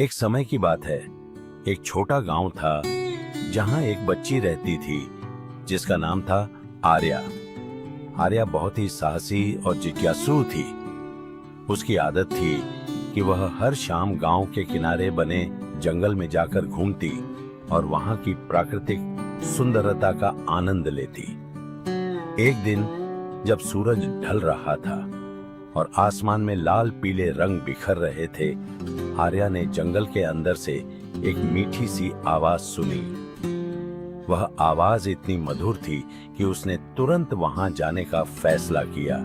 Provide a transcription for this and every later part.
एक समय की बात है। एक छोटा गांव था जहां एक बच्ची रहती थी जिसका नाम था आर्या। आर्या बहुत ही साहसी और जिज्ञासु थी। उसकी आदत थी कि वह हर शाम गांव के किनारे बने जंगल में जाकर घूमती और वहां की प्राकृतिक सुंदरता का आनंद लेती। एक दिन जब सूरज ढल रहा था और आसमान में लाल पीले रंग बिखर रहे थे, आर्या ने जंगल के अंदर से एक मीठी सी आवाज सुनी। वह आवाज इतनी मधुर थी कि उसने तुरंत वहां जाने का फैसला किया।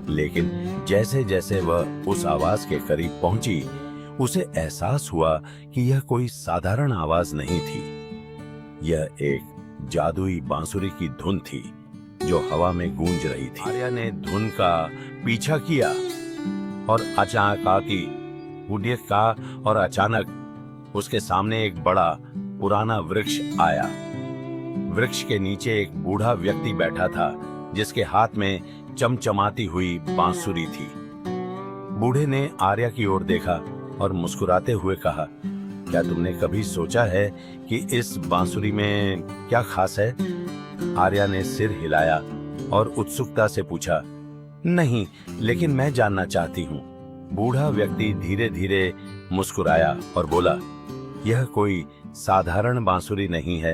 लेकिन जैसे जैसे वह उस आवाज के करीब पहुंची, उसे एहसास हुआ कि यह कोई साधारण आवाज नहीं थी। यह एक जादुई बांसुरी की धुन थी जो हवा में गूंज रही थी। आर्या ने धुन का पीछा किया और अचानक उसके सामने एक बड़ा पुराना वृक्ष आया। वृक्ष के नीचे एक बूढ़ा व्यक्ति बैठा था जिसके हाथ में चमचमाती हुई बांसुरी थी। बूढ़े ने आर्या की ओर देखा और मुस्कुराते हुए कहा, क्या तुमने कभी सोचा है कि इस बांसुरी में क्या खास है? आर्या ने सिर हिलाया और उत्सुकता से पूछा, नहीं, लेकिन मैं जानना चाहती हूँ। बूढ़ा व्यक्ति धीरे धीरे मुस्कुराया और बोला, यह कोई साधारण बांसुरी नहीं है।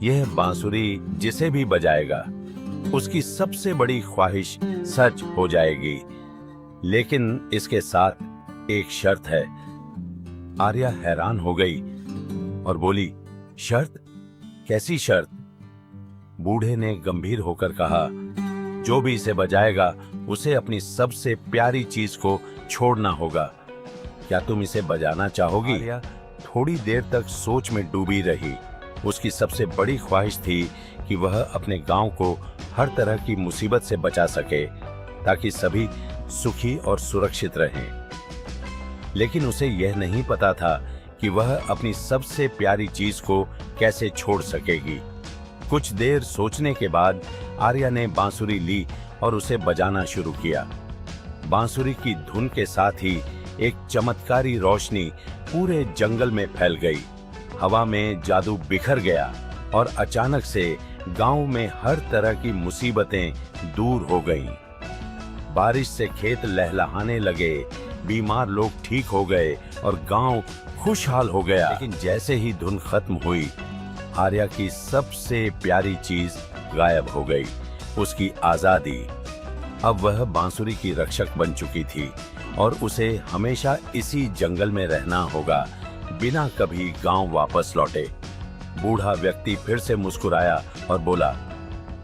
यह बांसुरी जिसे भी बजाएगा उसकी सबसे बड़ी ख्वाहिश सच हो जाएगी। लेकिन इसके साथ एक शर्त है। आर्या हैरान हो गई और बोली, शर्त? कैसी शर्त? बूढ़े ने गंभीर होकर कहा, जो भी इसे बजाएगा उसे अपनी सबसे प्यारी चीज को छोड़ना होगा। क्या तुम इसे बजाना चाहोगी? आर्या थोड़ी देर तक सोच में डूबी रही। उसकी सबसे बड़ी ख्वाहिश थी कि वह अपने गांव को हर तरह की मुसीबत से बचा सके ताकि सभी सुखी और सुरक्षित रहें। लेकिन उसे यह नहीं पता था कि वह अपनी सबसे प्यारी चीज को कैसे छोड़ सकेगी। कुछ देर सोचने के बाद आर्या ने बांसुरी ली और उसे बजाना शुरू किया। बांसुरी की धुन के साथ ही एक चमत्कारी रोशनी पूरे जंगल में फैल गई। हवा में जादू बिखर गया और अचानक से गांव में हर तरह की मुसीबतें दूर हो गईं। बारिश से खेत लहलहाने लगे, बीमार लोग ठीक हो गए और गांव खुशहाल हो गया। लेकिन जैसे ही धुन खत्म हुई, आर्या की सबसे प्यारी चीज गायब हो गई, उसकी आजादी। अब वह बांसुरी की रक्षक बन चुकी थी और उसे हमेशा इसी जंगल में रहना होगा, बिना कभी गांव वापस लौटे। बूढ़ा व्यक्ति फिर से मुस्कुराया और बोला,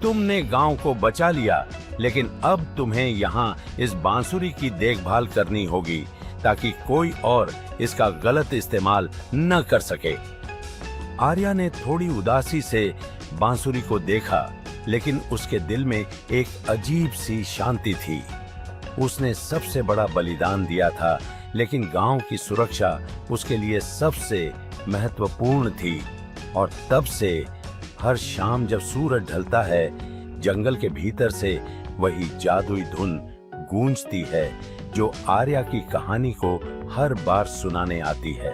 तुमने गांव को बचा लिया, लेकिन अब तुम्हें यहाँ इस बांसुरी की देखभाल करनी होगी ताकि कोई और इसका गलत इस्तेमाल न कर सके। आर्या ने थोड़ी उदासी से बांसुरी को देखा, लेकिन उसके दिल में एक अजीब सी शांति थी। उसने सबसे बड़ा बलिदान दिया था, लेकिन गांव की सुरक्षा उसके लिए सबसे महत्वपूर्ण थी। और तब से हर शाम जब सूरज ढलता है, जंगल के भीतर से वही जादुई धुन गूंजती है जो आर्या की कहानी को हर बार सुनाने आती है।